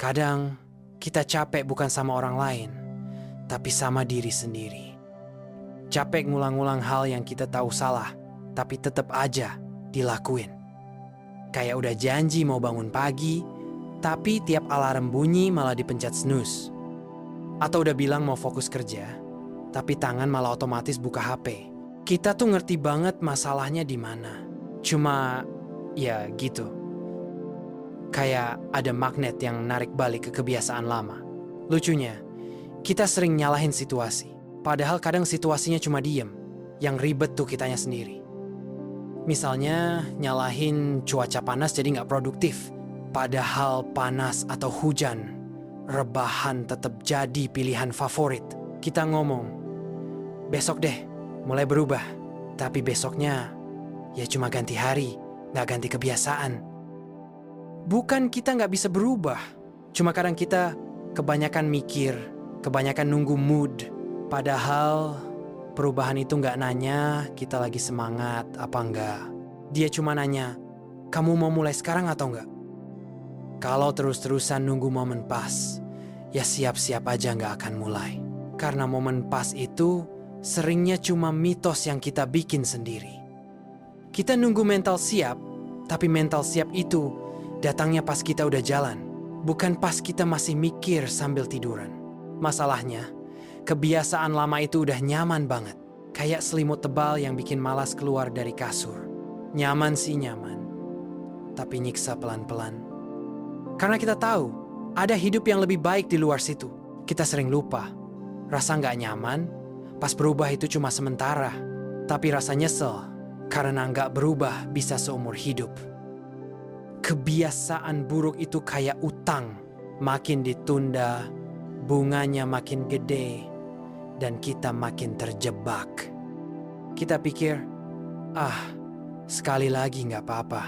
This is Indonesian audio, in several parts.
Kadang kita capek bukan sama orang lain, tapi sama diri sendiri. Capek ngulang-ngulang hal yang kita tahu salah, tapi tetap aja dilakuin. Kayak udah janji mau bangun pagi, tapi tiap alarm bunyi malah dipencet snooze. Atau udah bilang mau fokus kerja, tapi tangan malah otomatis buka HP. Kita tuh ngerti banget masalahnya di mana. Cuma, ya gitu. Kayak ada magnet yang narik balik ke kebiasaan lama. Lucunya, kita sering nyalahin situasi. Padahal kadang situasinya cuma diem. Yang ribet tuh kitanya sendiri. Misalnya, nyalahin cuaca panas jadi nggak produktif. Padahal panas atau hujan, rebahan tetap jadi pilihan favorit. Kita ngomong, besok deh, mulai berubah. Tapi besoknya, ya cuma ganti hari, nggak ganti kebiasaan. Bukan kita nggak bisa berubah. Cuma kadang kita kebanyakan mikir, kebanyakan nunggu mood. Padahal perubahan itu nggak nanya kita lagi semangat apa enggak. Dia cuma nanya, kamu mau mulai sekarang atau enggak? Kalau terus-terusan nunggu momen pas, ya siap-siap aja nggak akan mulai. Karena momen pas itu seringnya cuma mitos yang kita bikin sendiri. Kita nunggu mental siap, tapi mental siap itu datangnya pas kita udah jalan, bukan pas kita masih mikir sambil tiduran. Masalahnya, kebiasaan lama itu udah nyaman banget. Kayak selimut tebal yang bikin malas keluar dari kasur. Nyaman sih nyaman, tapi nyiksa pelan-pelan. Karena kita tahu, ada hidup yang lebih baik di luar situ. Kita sering lupa. Rasa nggak nyaman, pas berubah itu cuma sementara. Tapi rasa nyesel, karena nggak berubah bisa seumur hidup. Kebiasaan buruk itu kayak utang. Makin ditunda, bunganya makin gede, dan kita makin terjebak. Kita pikir, sekali lagi nggak apa-apa.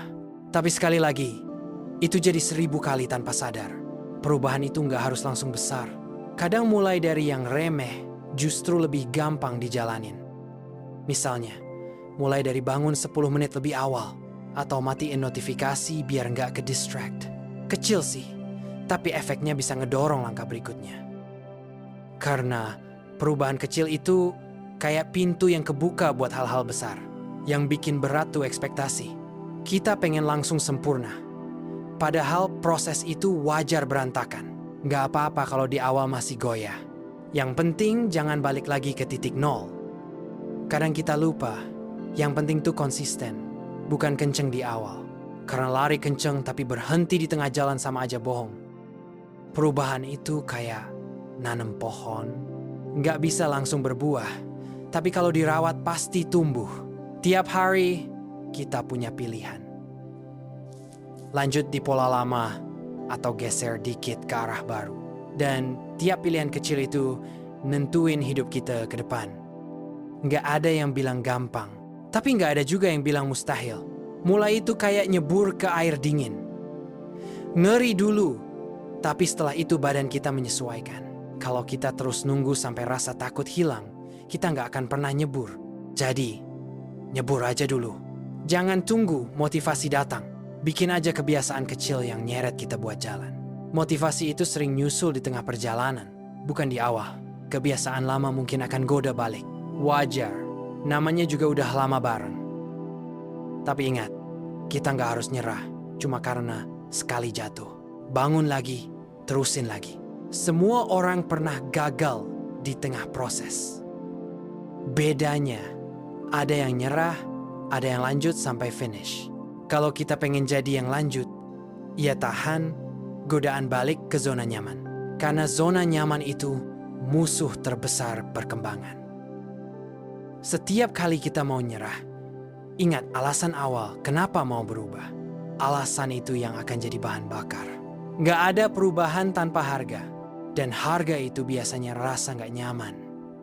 Tapi sekali lagi, itu jadi 1000 kali tanpa sadar. Perubahan itu nggak harus langsung besar. Kadang mulai dari yang remeh, justru lebih gampang dijalanin. Misalnya, mulai dari bangun 10 menit lebih awal, atau matiin notifikasi biar nggak ke-distract. Kecil sih, tapi efeknya bisa ngedorong langkah berikutnya. Karena perubahan kecil itu kayak pintu yang kebuka buat hal-hal besar. Yang bikin berat tuh ekspektasi. Kita pengen langsung sempurna. Padahal proses itu wajar berantakan. Nggak apa-apa kalau di awal masih goyah. Yang penting jangan balik lagi ke titik nol. Kadang kita lupa, yang penting tuh konsisten, bukan kenceng di awal. Karena lari kenceng tapi berhenti di tengah jalan sama aja bohong. Perubahan itu kayak nanam pohon, nggak bisa langsung berbuah, tapi kalau dirawat pasti tumbuh. Tiap hari kita punya pilihan. Lanjut di pola lama atau geser dikit ke arah baru. Dan tiap pilihan kecil itu nentuin hidup kita ke depan. Nggak ada yang bilang gampang, tapi nggak ada juga yang bilang mustahil. Mulai itu kayak nyebur ke air dingin. Ngeri dulu, tapi setelah itu badan kita menyesuaikan. Kalau kita terus nunggu sampai rasa takut hilang, kita nggak akan pernah nyebur. Jadi, nyebur aja dulu. Jangan tunggu motivasi datang. Bikin aja kebiasaan kecil yang nyeret kita buat jalan. Motivasi itu sering nyusul di tengah perjalanan, bukan di awal. Kebiasaan lama mungkin akan goda balik. Wajar, namanya juga udah lama bareng. Tapi ingat, kita nggak harus nyerah cuma karena sekali jatuh. Bangun lagi, terusin lagi. Semua orang pernah gagal di tengah proses. Bedanya, ada yang nyerah, ada yang lanjut sampai finish. Kalau kita pengen jadi yang lanjut, ya tahan godaan balik ke zona nyaman. Karena zona nyaman itu musuh terbesar perkembangan. Setiap kali kita mau nyerah, ingat alasan awal kenapa mau berubah. Alasan itu yang akan jadi bahan bakar. Nggak ada perubahan tanpa harga. Dan harga itu biasanya rasa nggak nyaman,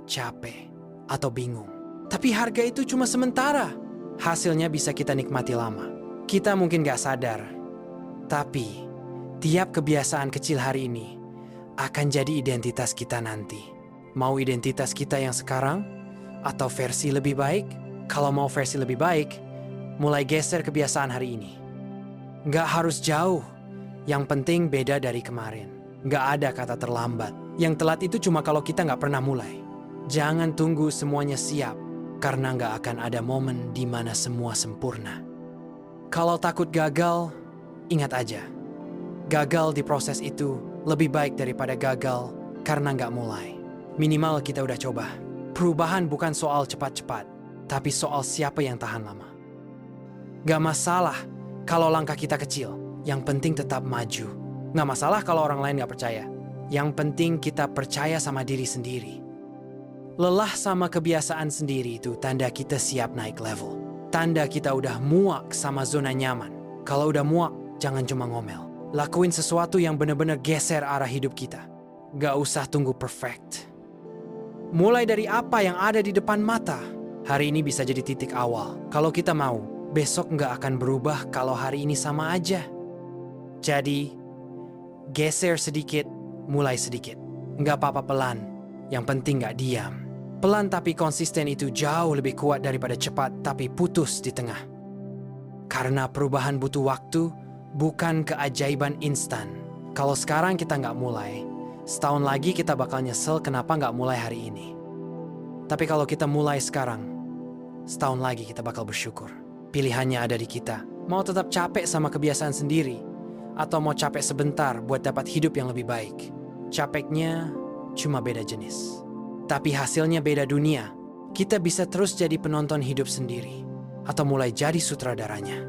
capek, atau bingung. Tapi harga itu cuma sementara. Hasilnya bisa kita nikmati lama. Kita mungkin nggak sadar. Tapi, tiap kebiasaan kecil hari ini akan jadi identitas kita nanti. Mau identitas kita yang sekarang? Atau versi lebih baik? Kalau mau versi lebih baik, mulai geser kebiasaan hari ini. Nggak harus jauh, yang penting beda dari kemarin. Nggak ada kata terlambat. Yang telat itu cuma kalau kita nggak pernah mulai. Jangan tunggu semuanya siap, karena nggak akan ada momen di mana semua sempurna. Kalau takut gagal, ingat aja. Gagal di proses itu lebih baik daripada gagal karena nggak mulai. Minimal kita udah coba. Perubahan bukan soal cepat-cepat, tapi soal siapa yang tahan lama. Gak masalah kalau langkah kita kecil, yang penting tetap maju. Gak masalah kalau orang lain gak percaya, yang penting kita percaya sama diri sendiri. Lelah sama kebiasaan sendiri itu tanda kita siap naik level. Tanda kita udah muak sama zona nyaman. Kalau udah muak, jangan cuma ngomel. Lakuin sesuatu yang bener-bener geser arah hidup kita. Gak usah tunggu perfect. Mulai dari apa yang ada di depan mata. Hari ini bisa jadi titik awal. Kalau kita mau, besok nggak akan berubah kalau hari ini sama aja. Jadi, geser sedikit, mulai sedikit. Nggak apa-apa pelan, yang penting nggak diam. Pelan tapi konsisten itu jauh lebih kuat daripada cepat tapi putus di tengah. Karena perubahan butuh waktu, bukan keajaiban instan. Kalau sekarang kita nggak mulai, setahun lagi kita bakal nyesel kenapa nggak mulai hari ini. Tapi kalau kita mulai sekarang, setahun lagi kita bakal bersyukur. Pilihannya ada di kita. Mau tetap capek sama kebiasaan sendiri, atau mau capek sebentar buat dapat hidup yang lebih baik. Capeknya cuma beda jenis. Tapi hasilnya beda dunia. Kita bisa terus jadi penonton hidup sendiri, atau mulai jadi sutradaranya.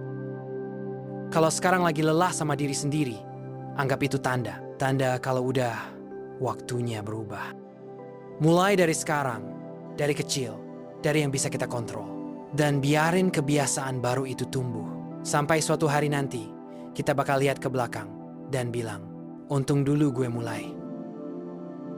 Kalau sekarang lagi lelah sama diri sendiri, anggap itu tanda. Tanda kalau udah waktunya berubah. Mulai dari sekarang, dari kecil, dari yang bisa kita kontrol. Dan biarin kebiasaan baru itu tumbuh. Sampai suatu hari nanti, kita bakal lihat ke belakang dan bilang, untung dulu gue mulai.